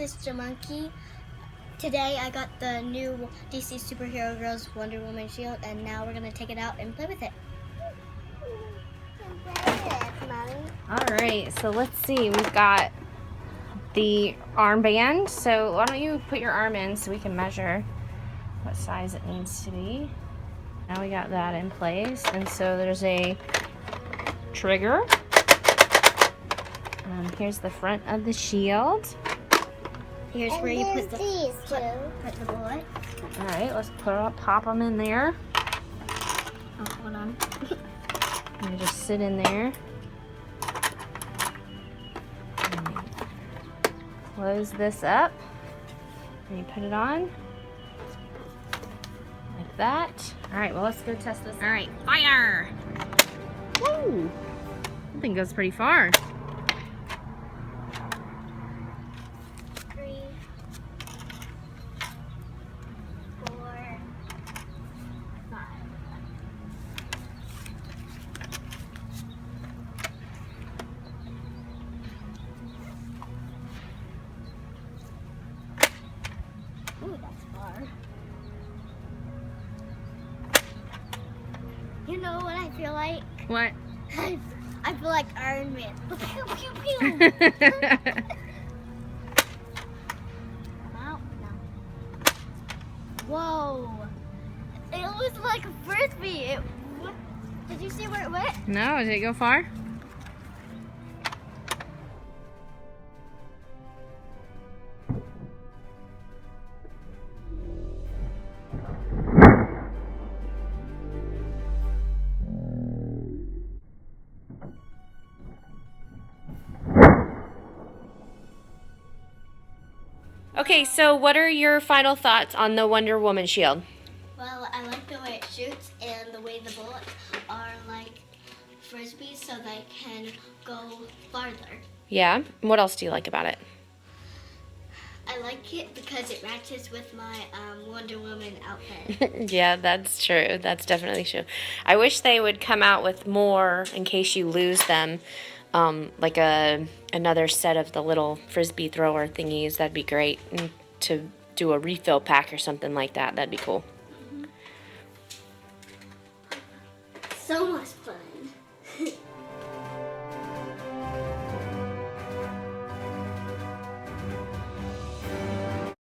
is Jamonkey. Today I got the new DC Superhero Girls Wonder Woman shield, and now we're gonna take it out and play with it. All right, so let's see. We've got the armband. So why don't you put your arm in so we can measure what size it needs to be. Now we got that in place, and so there's a trigger. Here's the front of the shield. Here's where you put the bullet. All right, let's pop them in there. Oh, hold on. And just sit in there. Close this up. And you put it on. Like that. All right, well, let's go test this. All right, fire! Woo! That thing goes pretty far. 3, 4, 5. Ooh, that's far. You know what I feel like? What? I feel like Iron Man. Pew, pew, pew. Out? No. Whoa. It was like a frisbee. Did you see where it went? No, did it go far? Okay, so what are your final thoughts on the Wonder Woman shield? Well, I like the way it shoots and the way the bullets are like frisbees so they can go farther. Yeah? What else do you like about it? I like it because it matches with my Wonder Woman outfit. Yeah, that's true. That's definitely true. I wish they would come out with more in case you lose them. Like another set of the little frisbee thrower thingies. That'd be great. And to do a refill pack or something like that. That'd be cool. So much fun.